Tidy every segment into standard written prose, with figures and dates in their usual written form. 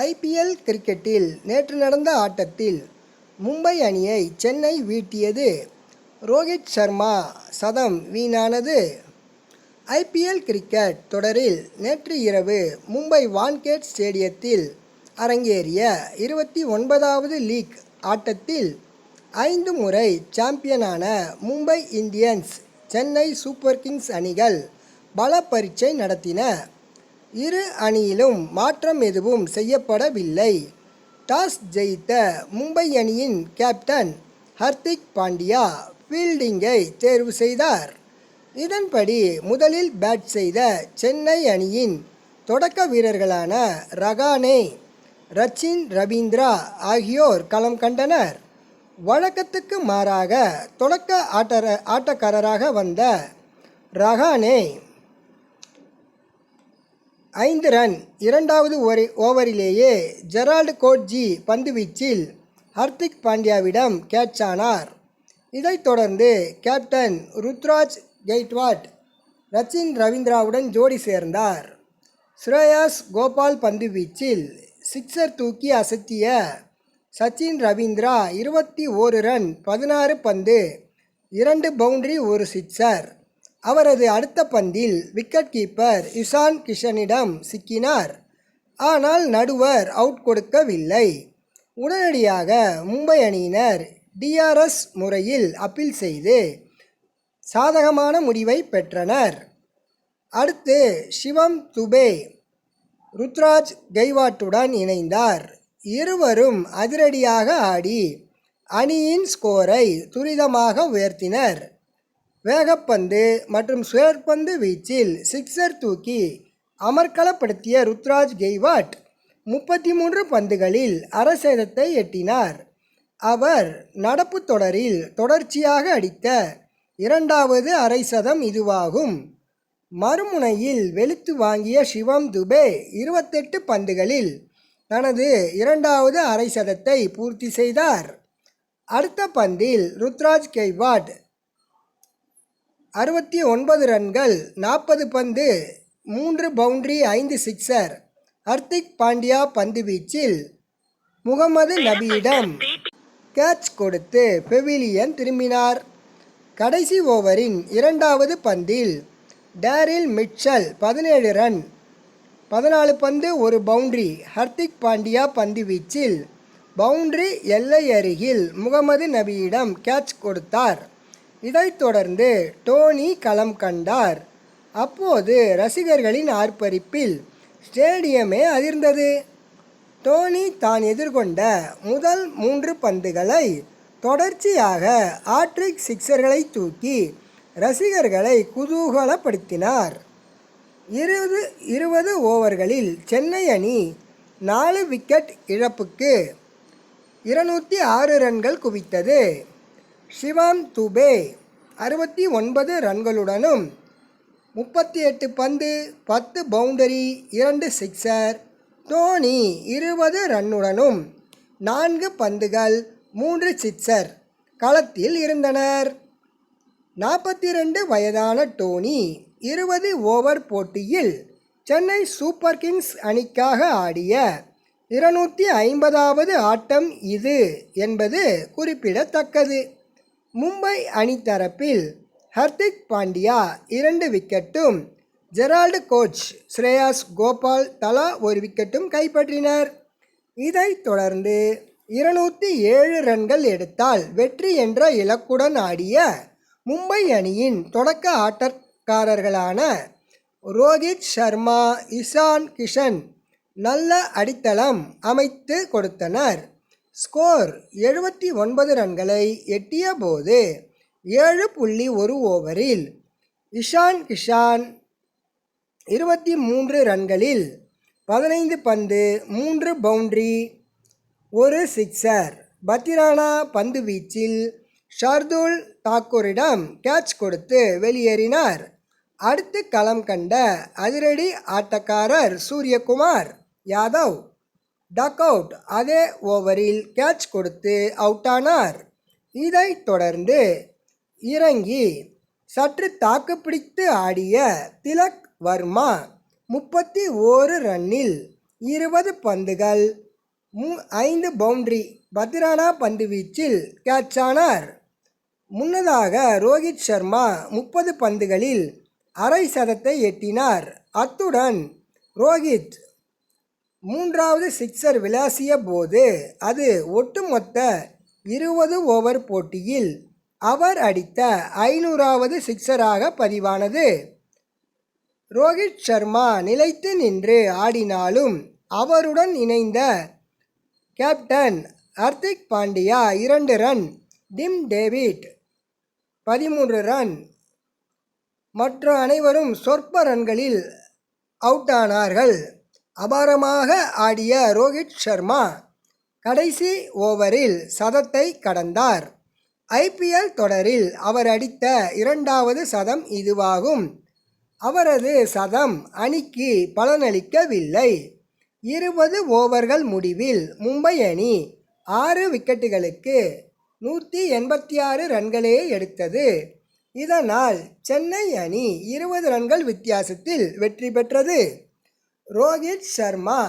IPL கிரிக்கெட்டில் நேற்று நடந்த ஆட்டத்தில் மும்பை அணியை சென்னை வீழ்த்தியது. ரோஹித் சர்மா சதம் வீணானது. ஐபிஎல் கிரிக்கெட் தொடரில் நேற்று இரவு மும்பை வான்கேட் ஸ்டேடியத்தில் அரங்கேறிய 29வது லீக் ஆட்டத்தில் 5 முறை சாம்பியனான Mumbai Indians Chennai super Kings அணிகள் பல பரீட்சை நடத்தின. இரு அணியிலும் மாற்றம் எதுவும் செய்யப்படவில்லை. டாஸ் ஜெயித்த மும்பை அணியின் கேப்டன் ஹர்திக் பாண்டியா ஃபீல்டிங்கை தேர்வு செய்தார். இதன்படி முதலில் பேட் செய்த சென்னை அணியின் தொடக்க வீரர்களான ரஹானே, சச்சின் ரவீந்திரா ஆகியோர் களம் கண்டனர். வழக்கத்துக்கு மாறாக தொடக்க ஆட்டக்காரராக வந்த ரஹானே 5 ரன் 2வது ஓவரிலேயே ஜெரால்ட் கோட்ஜி பந்துவீச்சில் ஹர்திக் பாண்டியாவிடம் கேட்ச் ஆனார். இதைத் தொடர்ந்து கேப்டன் ருத்ராஜ் கெய்க்வாட் சச்சின் ரவீந்திராவுடன் ஜோடி சேர்ந்தார். ஸ்ரேயாஸ் கோபால் பந்துவீச்சில் சிக்ஸர் தூக்கி அசத்திய சச்சின் ரவீந்திரா 21 ரன் 16 பந்து 2 பவுண்டரி 1 சிக்ஸர். அவரது அடுத்த பந்தில் விக்கெட் கீப்பர் இஷான் கிஷனிடம் சிக்கினார். ஆனால் நடுவர் அவுட் கொடுக்கவில்லை. உடனடியாக மும்பை அணியினர் டிஆர்எஸ் முறையில் அப்பீல் செய்து சாதகமான முடிவை பெற்றனர். அடுத்து சிவம் துபே ருத்ராஜ் கெய்க்வாட்டுடன் இணைந்தார். இருவரும் அதிரடியாக ஆடி அணியின் ஸ்கோரை துரிதமாக உயர்த்தினர். வேகப்பந்து மற்றும் சுழற்பந்து வீச்சில் சிக்ஸர் தூக்கி அமர்க்களப்படுத்திய ருத்ராஜ் கெய்க்வாட் 33 பந்துகளில் அரை சதத்தை எட்டினார். அவர் நடப்பு தொடரில் தொடர்ச்சியாக அடித்த 2வது அரை சதம் இதுவாகும். மறுமுனையில் வெளுத்து வாங்கிய சிவம் துபே 28 பந்துகளில் தனது 2வது அரை சதத்தை பூர்த்தி செய்தார். அடுத்த பந்தில் ருத்ராஜ் கெய்க்வாட் 69 ரன்கள் 40 பந்து 3 பவுண்டரி 5 சிக்ஸர். ஹர்திக் பாண்டியா பந்துவீச்சில் முகமது நபியிடம் கேட்ச் கொடுத்து பெவிலியன் திரும்பினார். கடைசி ஓவரின் 2வது பந்தில் டேரில் மிட்சல் 17 ரன் 14 பந்து 1 பவுண்டரி. ஹர்திக் பாண்டியா பந்துவீச்சில் பவுண்டரி எல்லை அருகில் முகமது நபியிடம் கேட்ச் கொடுத்தார். இதைத் தொடர்ந்து டோனி களம் கண்டார். அப்போது ரசிகர்களின் ஆர்ப்பரிப்பில் ஸ்டேடியமே அதிர்ந்தது. டோனி தான் எதிர்கொண்ட முதல் 3 பந்துகளை தொடர்ச்சியாக ஆட்ரிக் சிக்ஸர்களை தூக்கி ரசிகர்களை குதூகலப்படுத்தினார். 20 ஓவர்களில் சென்னை அணி 4 விக்கெட் இழப்புக்கு 206 ரன்கள் குவித்தது. சிவம் துபே 69 ரன்களுடனும் 38 பந்து 10 பவுண்டரி 2 சிக்ஸர். டோனி 20 ரன்னுடனும் 4 பந்துகள் 3 சிக்ஸர் களத்தில் இருந்தனர். 42 வயதான டோனி 20 ஓவர் போட்டியில் சென்னை சூப்பர் கிங்ஸ் அணிக்காக ஆடிய 250வது ஆட்டம் இது என்பது குறிப்பிடத்தக்கது. மும்பை அணி தரப்பில் ஹர்திக் பாண்டியா 2 விக்கெட்டும் ஜெரால்ட் கோட்ஜ், ஸ்ரேயாஸ் கோபால் தலா 1 விக்கெட்டும் கைப்பற்றினர். இதைத் தொடர்ந்து 207 ரன்கள் எடுத்தால் வெற்றி என்ற இலக்குடன் ஆடிய மும்பை அணியின் தொடக்க ஆட்டக்காரர்களான ரோஹித் சர்மா, இஷான் கிஷன் நல்ல அடித்தளம் அமைத்து கொடுத்தனர். ஸ்கோர் 79 ரன்களை எட்டிய போது 7.1 ஓவரில் இஷான் கிஷான் 23 ரன்களில் 15 பந்து 3 பவுண்டரி 1 சிக்ஸர். பத்திரானா பந்துவீச்சில் ஷர்துல் தாக்கூரிடம் கேட்ச் கொடுத்து வெளியேறினார். அடுத்து களம் கண்ட அதிரடி ஆட்டக்காரர் சூரியகுமார் யாதவ் டக் அவுட் அதே ஓவரில் கேட்ச் கொடுத்து அவுட்டானார். இதைத் தொடர்ந்து இறங்கி சற்று தாக்குப்பிடித்து ஆடிய திலக் வர்மா 31 ரன்னில் 20 பந்துகள் 5 பவுண்டரி பத்திரானா பந்து வீச்சில் கேட்ச் ஆனார். முன்னதாக ரோஹித் சர்மா 30 பந்துகளில் அரை சதத்தை எட்டினார். அத்துடன் ரோஹித் 3வது சிக்ஸர் விளாசிய போது அது ஒட்டுமொத்த 20 ஓவர் போட்டியில் அவர் அடித்த 500வது சிக்ஸராக பதிவானது. ரோஹித் சர்மா நிலைத்து நின்று ஆடினாலும் அவருடன் இணைந்த captain Hardik Pandya 2 run, Tim David 13 run, மற்ற அனைவரும் சொற்ப ரன்களில் அவுட் ஆனார்கள். அபாரமாக ஆடிய ரோஹித் சர்மா கடைசி ஓவரில் சதத்தை கடந்தார். IPL தொடரில் அவர் அடித்த 2வது சதம் இதுவாகும். அவரது சதம் அணிக்கு பலனளிக்கவில்லை. 20 ஓவர்கள் முடிவில் மும்பை அணி 6 விக்கெட்டுகளுக்கு 186 ரன்களே எடுத்தது. இதனால் சென்னை அணி 20 ரன்கள் வித்தியாசத்தில் வெற்றி பெற்றது. ரோஹித் சர்மா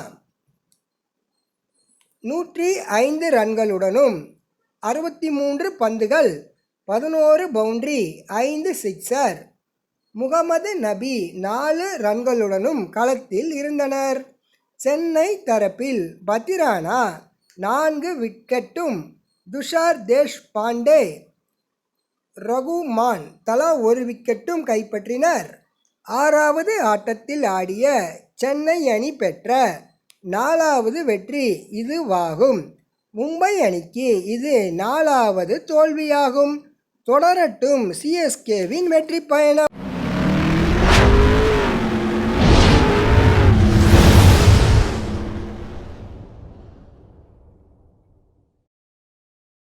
105 ரன்களுடனும் 63 பந்துகள் 11 பவுண்டரி 5 சிக்ஸர், முகமது நபி 4 ரன்களுடனும் களத்தில் இருந்தனர். சென்னை தரப்பில் பத்திரானா 4 விக்கெட்டும் துஷார் தேஷ்பாண்டே, ரகுமான் தலா 1 விக்கெட்டும் கைப்பற்றினர். 6வது ஆட்டத்தில் ஆடிய சென்னை அணி பெற்ற 4வது வெற்றி இதுவாகும். மும்பை அணிக்கு இது 4வது தோல்வியாகும். தொடரட்டும் CSKவின் வெற்றி பயணம்.